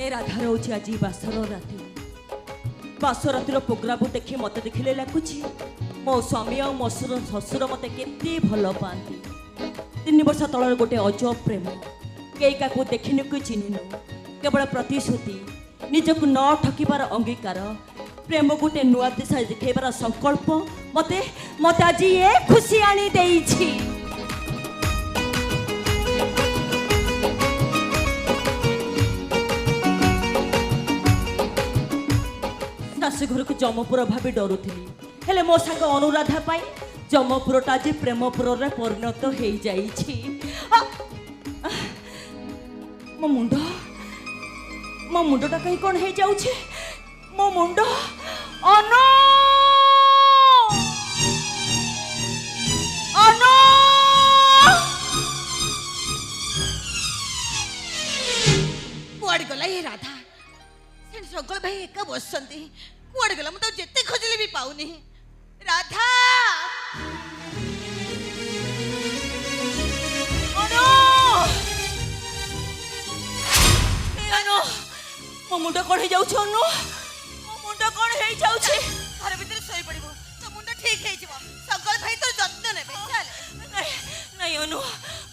ए राधा रोची आज बासर राति बासर रातिर प्रोग्राम देखी मत देखिले लगुच मो स्वामी और मो शशुर मत के भल पाती 3 वर्ष तल गोटे अजब प्रेम कई क्या देखिनु कि चिन्हनु केवल प्रतिश्रुति निजक न ठकिबार अंगीकार प्रेम गोटे नुआ दिशा देखेबार संकल्प मते मते आज ये खुशी आनी देइछि। शाशुघर को जमपुर भाभी डरुली हेले मो सांग अनुराधा पाई जमपुरटा आज प्रेमपुर रे परिणत हो जाइछि। मो मुंडटा कहीं कौन हो जाउछि मो मुंड अनो अनो कुआड़ गला ये राधा से सगल भाई एका बसंती कुआड़ गला मु तो जेते खोजले भी पाउनी राधा अनो अनो मो मुंड कौन हो जाउछि अनो मो मुंड कौन हो जाउछि घर भीतर सोई पड़िबो तो मुंड ठीक हे जिवो सगल भाई तो जत्न नेबे चल नहीं अनु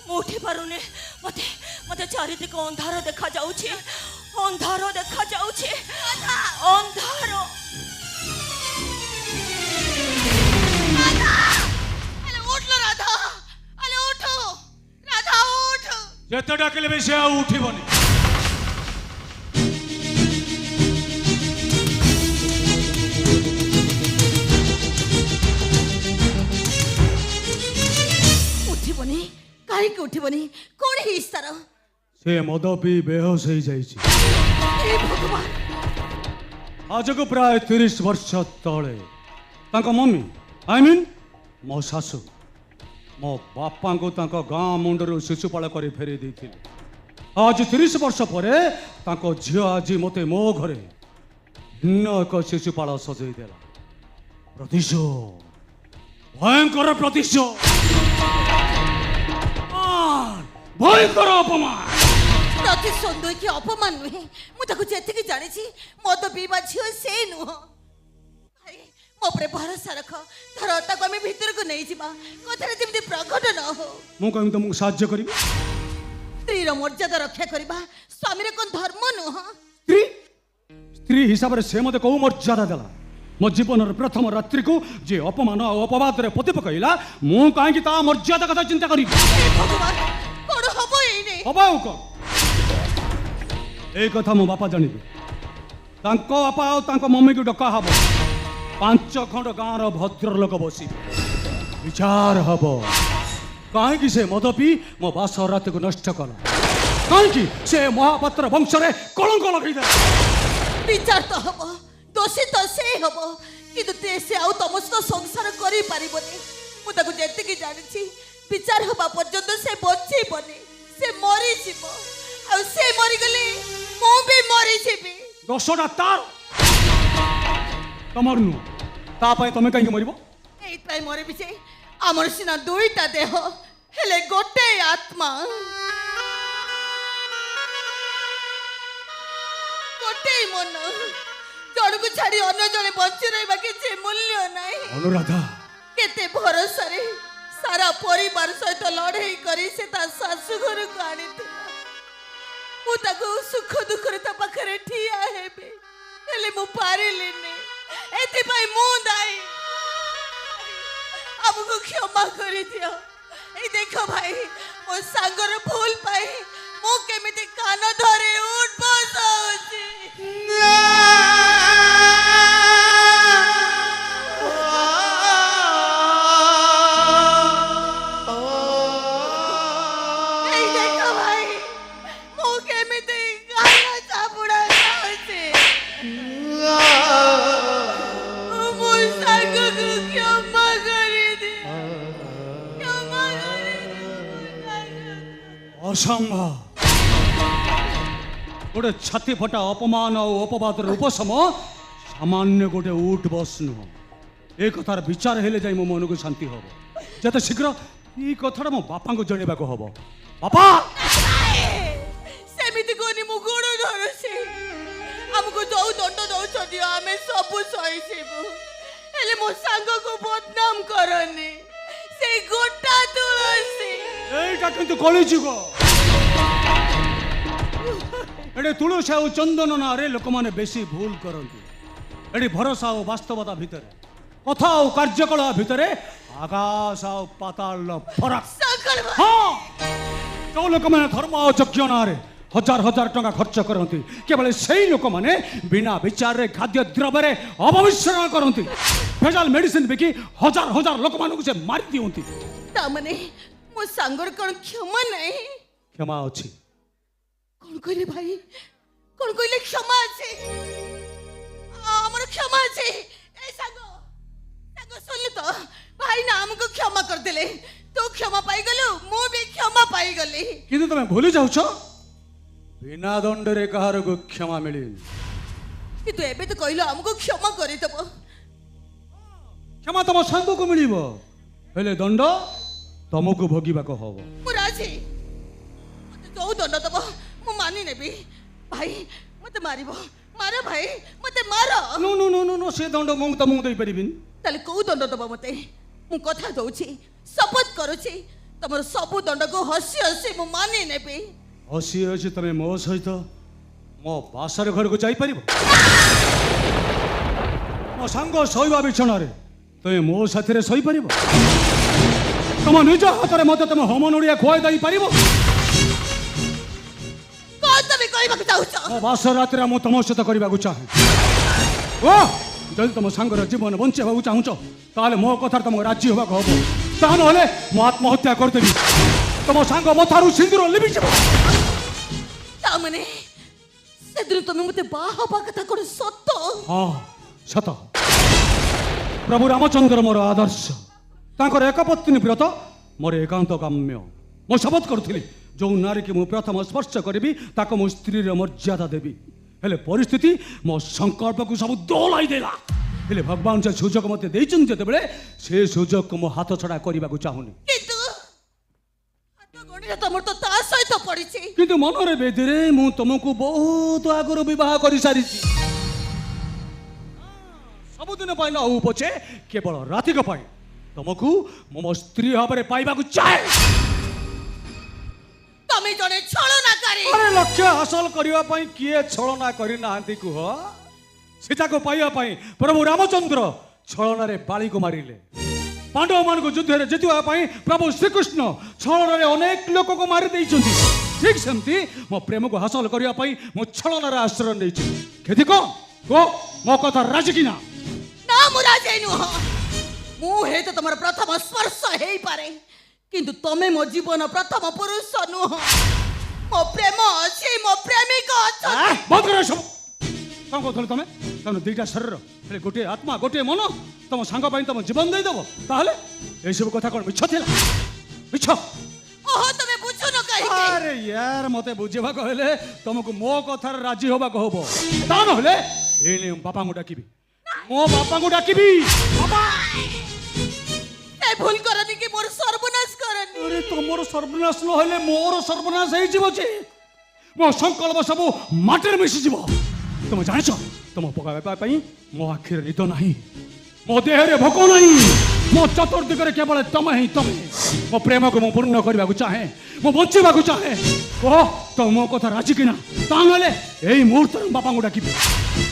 मु उठी पारुने मते मते चारिदिक अंधार देखा जाउछि अंधार देखा जाउछि अंधार अले उठ लो राधा अले उठो राधा उठ जते डाकले बे से उठिबनी उठिबनी काहे के उठिबनी कोन ही इस्तार से मद पी बेहोश हो जाइछि। ए भगवान आज को प्राय 30 वर्ष तले तांको मम्मी आई मीन मो शाशु मो बापा को तांको गाँ मुंडर शिशुपाल कर फेरी देथिले। आज 30 वर्ष परे तांको झियो आज मते मो घरे भिन्न एक शिशुपाल सजई देला। प्रतिशोध भयंकर प्रतिशोध भयंकर अपमान प्रतिशोध नुहे कि अपमान नुहे मु ताको जेतिकी जानिछि मद पीवा झियो से नुह भाई मो पर भरोसा रख धर ताको आमे भीतर को नहीं जिबा कथरे जेमति प्रकट न हो मु कहिम तुमको साहाय्य करिबी स्त्री रो मर्यादा रक्षा करबा स्वामी रे कोन धर्म नुह स्त्री स्त्री हिसाब रे से मते को मर्यादा देला मो जीवन प्रथम रात्रि को जे अपमान और अपवाद रे पति पकईला मु काहे कि ता मर्यादा कथा चिंता करी भगवान कोन हबो एने हबाउ को ए कथा मो बापा जानिबे तांको बापा और तांको मम्मी को डका हबो 5 खंड गाँव रो भद्र लोक बसी विचार हबो काहे कि से मद पी मो बास रात को नष्ट कला काहे कि से महापात्र वंश रे कलंक लगई दे विचार तो हबो दोषी तो से हबो किंतु ते से आउ तमस्त संसार करि पारिबनी मु ताको जेतिकी जानिछि विचार हबा पर्यंत से बच्ची बने से मरी जीवो आ से मरी गले मु भी मरी जीबी दोषटा तार तमर नु ता पाए तमे काहे मरिबो एई ताई मरे बिचे हमर सिना दुईटा देह हेले गोटे आत्मा गोटे मन जण को छाड़ी अन्य जने बंची रहबा के जे मूल्य नाही अनुराधा केते भरोसा रे सारा परिवार सहित लड़ाई करी से ता सासु घर को आनी मु ताको सुख दुख रे ता पाखरे ठिया हेबे हेले मु पारिलिनी एति भाई मु दाई हमको क्षमा करी दियो ए देखो भाई मो सांगर भूल पाई मु केमिति कान धरे उठ बसौची असंभव गोटे छाती फटा अपमान और अपवाद उपशम सामान्य गोटे उठ बस नुह ए कथार विचार हेले जाई मो मन को शांति हम जते शीघ्र ये कथा मो बापा को जनवाक हम बापा सेमिति कोनी मु गोड़ धरसी ଆମକୁ ଯୋଉ ଦଣ୍ଡ ଦଉଛନ୍ତି ଆମେ ସବୁ ସହିଯିବୁ, ହେଲେ ମୋ ସାଙ୍ଗକୁ ବଦନାମ କରନି। ସେଇ ଗୋଟା ତୁଳସୀ এইটা কিন্তু কলিযুগ। এটি তুলসী ଆଉ ଚନ୍ଦନ ନାଁରେ ଲୋକମାନେ ବେଶୀ ଭୁଲ କରନ୍ତି। ଏଠି ଭରସା ଆଉ ବାସ୍ତବତା ଭିତରେ, କଥା ଆଉ କାର୍ଯ୍ୟକଳାପ ଭିତରେ ଆକାଶ ଆଉ ପାତାଳର ଫରକ। ଶଙ୍କର ଭାଇ, ହଁ, ଯେଉଁ ଲୋକମାନେ ଧର୍ମ ଆଉ ଯଜ୍ଞ ନାଁରେ ହଜାର ହଜାର ଟଙ୍କା ଖର୍ଚ୍ଚ କରନ୍ତି, କେବଳ ସେଇ ଲୋକମାନେ ବିନା ବିଚାରରେ ଖାଦ୍ୟ ଦ୍ରବ୍ୟରେ ଅପମିଶ୍ରଣ କରନ୍ତି। ଭେଜାଲ ମେଡିସିନ ବିକି ହଜାର ହଜାର ଲୋକମାନଙ୍କୁ ସେ ମାରି ଦିଅନ୍ତି। ତାମାନେ ମୋ ସାଙ୍ଗର କଣ କ୍ଷମା ନାହିଁ? କ୍ଷମା ଅଛି। କଣ କହିଲେ ଭାଇ? କଣ କହିଲେ କ୍ଷମା ଅଛି? ଆମର କ୍ଷମା ଅଛି। ଏ ସାଙ୍ଗ ସାଙ୍ଗ ଶୁଣିଲୁ ତ, ଭାଇ ନା ଆମକୁ କ୍ଷମା କରିଦେଲେ। ତୁ କ୍ଷମା ପାଇଗଲୁ, ମୁଁ ବି କ୍ଷମା ପାଇଗଲି। କିନ୍ତୁ ତମେ ଭୁଲି ଯାଉଛ, ବିନା ଦଣ୍ଡରେ କାହାରକୁ କ୍ଷମା ମିଳିନି। କିନ୍ତୁ ଏବେ ତ କହିଲୁ ଆମକୁ କ୍ଷମା କରିଦେବ। କ୍ଷମା ତମ ସାଙ୍ଗକୁ ମିଳିବ, ହେଲେ ଦଣ୍ଡ ତମକୁ ଭୋଗିବାକୁ ହବ। ମୁଁ ରାଜି, ମତେ ଯୋଉ ଦଣ୍ଡ ଦବ ମୁଁ ମାନି ନେବି। ଭାଇ ମତେ ମାରିବ, ମାର ଭାଇ, ମତେ ମାର। No no no no no, ସେ ଦଣ୍ଡ ମୁଁ ତମକୁ ଦେଇପାରିବିନି। ତାହେଲେ କୋଉ ଦଣ୍ଡ ଦବ ମତେ? ମୁଁ କଥା ଦଉଛି, ଶପଥ କରୁଛି, ତମର ସବୁ ଦଣ୍ଡକୁ ହସି ହସି ମୁଁ ମାନି ନେବି। ହସି ହସି ତମେ ମୋ ସହିତ ମୋ ବାସର ଘରକୁ ଯାଇପାରିବ? ମୋ ସାଙ୍ଗ ଶୋଇବା ବିଛଣାରେ ତମେ ମୋ ସାଥିରେ ଶୋଇପାରିବ? ତମ ନିଜ ହାତରେ ମତେ ତମେ ହୋମ ନଡ଼ିଆ ଖୁଆଇ ଦେଇପାରିବ? କଣ ତମେ କହିବାକୁ ଚାହୁଁଛ? ମୋ ବାସ ରାତିରେ ମୁଁ ତମ ସହିତ କରିବାକୁ ଚାହେଁ। ଓ ଯଦି ତମ ସାଙ୍ଗର ଜୀବନ ବଞ୍ଚାଇବାକୁ ଚାହୁଁଛ, ତାହେଲେ ମୋ କଥାରେ ତମକୁ ରାଜି ହେବାକୁ ହବ। ତା ନହେଲେ ମୁଁ ଆତ୍ମହତ୍ୟା କରିଦେବି। ତମ ସାଙ୍ଗ ମଥାରୁ ସିନ୍ଦୁର ଲିଭିଯିବ। ତାମାନେ ସେଦିନ ତମେ ମତେ ବାହା ହବା କଥା କଣ ସତ? ହଁ ସତ। ପ୍ରଭୁ ରାମଚନ୍ଦ୍ର ମୋର ଆଦର୍ଶ, ତାଙ୍କର ଏକପତ୍ନୀ ବ୍ରତ ମୋର ଏକାନ୍ତ କାମ୍ୟ। ମୁଁ ଶପଥ କରୁଥିଲି, ଯେଉଁ ନାରୀକି ମୁଁ ପ୍ରଥମ ସ୍ପର୍ଶ କରିବି ତାକୁ ମୁଁ ସ୍ତ୍ରୀର ମର୍ଯ୍ୟାଦା ଦେବି। ହେଲେ ପରିସ୍ଥିତି ମୋ ସଂକଳ୍ପକୁ ସବୁ ଦୋହଲାଇ ଦେଲା। ହେଲେ ଭଗବାନ ସେ ସୁଯୋଗ ମୋତେ ଦେଇଛନ୍ତି, ଯେତେବେଳେ ସେ ସୁଯୋଗକୁ ମୁଁ ହାତ ଛଡ଼ା କରିବାକୁ ଚାହୁଁନି। କିନ୍ତୁ ହାତ ଗଣ୍ଡିରେ ତମର ତ ତା ସହିତ ପଡିଛି। କିନ୍ତୁ ମନରେ ବେଦୀରେ ମୁଁ ତୁମକୁ ବହୁତ ଆଗରୁ ବିବାହ କରିସାରିଛି। ସବୁଦିନ ପାଇଁ ନ ହଉ ପଛେ, କେବଳ ରାତିକ ପାଇଁ ତମକୁ ମୁଁ ମୋ ସ୍ତ୍ରୀ ଭାବରେ ପାଇବାକୁ ଚାହେଁ। ତମେ ଜଣେ ଛଳନାକାରୀ। ଆରେ ଲକ୍ଷ୍ୟ ହାସଲ କରିବା ପାଇଁ କିଏ ଛଳନା କରିନାହାନ୍ତି କୁହ? ସୀତାକୁ ପାଇବା ପାଇଁ ପ୍ରଭୁ ରାମଚନ୍ଦ୍ର ଛଳନାରେ ବାଳିକୁ ମାରିଲେ। ପାଣ୍ଡବମାନଙ୍କୁ ଯୁଦ୍ଧରେ ଜିତିବା ପାଇଁ ପ୍ରଭୁ ଶ୍ରୀକୃଷ୍ଣ ଛଳନାରେ ଅନେକ ଲୋକକୁ ମାରି ଦେଇଛନ୍ତି। ଠିକ୍ ସେମିତି ମୋ ପ୍ରେମକୁ ହାସଲ କରିବା ପାଇଁ ମୁଁ ଛଳନାର ଆଶ୍ରୟ ନେଇଛି। କ୍ଷତି କଣ? ମୋ କଥା ରାଜି କିନା? ନା ମୁଁ ରାଜି ନୁହଁ। ମୁଁ ହୁଏତ ତମର ପ୍ରଥମ ସ୍ପର୍ଶ ହେଇପାରେ, କିନ୍ତୁ ତମେ ମୋ ଜୀବନ ପ୍ରଥମ ପୁରୁଷ ନୁହଁ। ମୋ ପ୍ରେମ ଅଛି, ମୋ ପ୍ରେମିକ ଅଛନ୍ତି। ବନ୍ଦ କର ସବୁ। କଣ କହୁଥିଲ ତମେ? ତମେ ଦୁଇଟା ଶରୀର, ହେଲେ ଗୋଟିଏ ଆତ୍ମା, ଗୋଟିଏ ମନ। ତମ ସାଙ୍ଗ ପାଇଁ ତମ ଜୀବନ ଦେଇଦବ? ତାହେଲେ ଏସବୁ କଥା କଣ ମିଛ ଥିଲା? ମିଛ? ଓହୋ, ତମେ ବୁଝୁନ କାହିଁକି? ଆରେ ୟାର, ମତେ ବୁଝିବାକୁ ହେଲେ ତମକୁ ମୋ କଥାରେ ରାଜି ହବାକୁ ହବ। ତା ନହେଲେ ଏଇନେ ବାପାଙ୍କୁ ଡାକିବି। ମୋ ବାପାଙ୍କୁ ଡାକିବି। ବାପା, ଏ ଭୁଲ କରନି କି ମୋର ସର୍ବନାଶ କରନି। ଆରେ ତମର ସର୍ବନାଶ ନହେଲେ ମୋର ସର୍ବନାଶ ହେଇଯିବ ଯେ। ମୋ ସଂକଳ୍ପ ସବୁ ମାଟିରେ ମିଶିଯିବ। ତମେ ଜାଣିଛ, ତମ ପକାଇବା ପାଇଁ ମୋ ଆଖିରେ ନିଦ ନାହିଁ, ମୋ ଦେହରେ ଭୋକ ନାହିଁ। ମୋ ଚତୁର୍ଦିଗରେ କେବଳ ତମେ ହିଁ ତମେ। ମୋ ପ୍ରେମକୁ ମୁଁ ପୂର୍ଣ୍ଣ କରିବାକୁ ଚାହେଁ, ମୁଁ ବଞ୍ଚିବାକୁ ଚାହେଁ। କହ ତ ମୋ କଥା ରାଜି କିନା? ତା ନହେଲେ ଏଇ ମୁହୂର୍ତ୍ତରେ ବାପାଙ୍କୁ ଡାକିବି।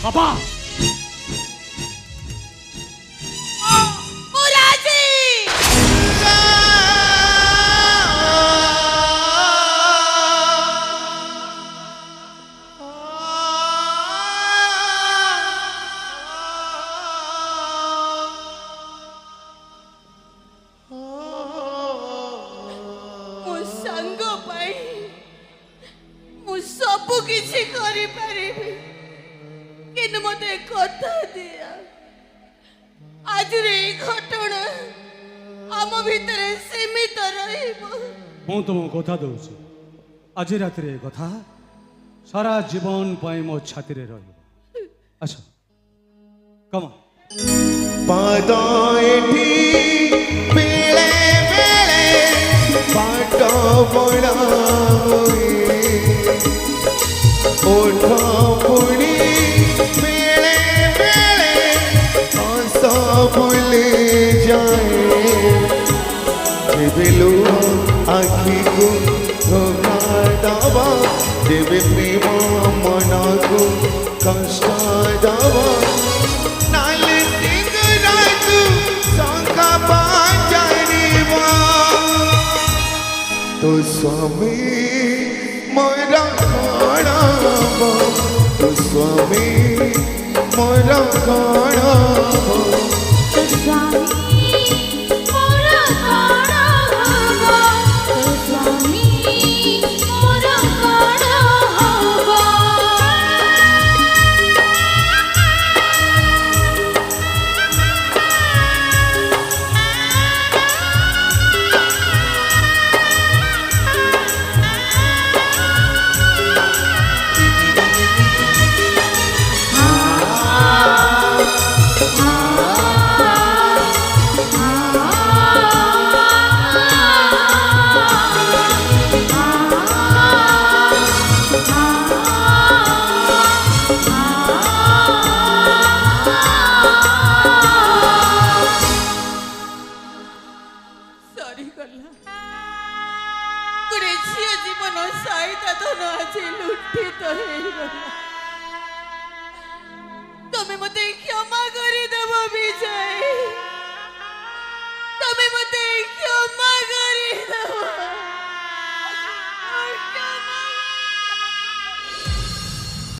ବାପା, ମୁଁ ରାଜି। ମୋ ସାଙ୍ଗ ପାଇଁ ମୁଁ ସବୁ କିଛି କରିପାରିବି, କିନ୍ତୁ ମତେ କଥା ଦିଅ, ଆଜିର ଏଇ ଘଟଣା ଆମ ଭିତରେ ସୀମିତ ରହିବ। ମୁଁ ତୁମକୁ କଥା ଦଉଛି, ଆଜି ରାତିରେ ଏ କଥା ସାରା ଜୀବନ ପାଇଁ ମୋ ଛାତିରେ ରହିବ। ଆସ, କମ। ପାଦ ଏଠି ବେଳେ ବେଳେ ପାଟ ପଡ଼ା ହୁଏ, ଓଠ ପୁଣି ଧୋକା ଦବ ଯେବେ ପ୍ରେମ ମନକୁ କଷ୍ଟ ଦବ ନାଲେ ଟିଙ୍ଗରାକୁ ଶଙ୍ଖା ବାଜାରିବ ତୋ ସ୍ୱାମୀ ମୋର କଣ ହବ ତୋ ସ୍ୱାମୀ ମୋର କଣ ହବ ସରିଗଲା ଗୋଟେ ଝିଅ ଜୀବନ ସାଇତା ଧନ ଆଜି ଲୁଣ୍ଠିତ ହେଇଗଲା ତମେ ମତେ କ୍ଷମା କରିଦେବ ବିଜୟ ତମେ ମତେ କ୍ଷମା କରିଦେବ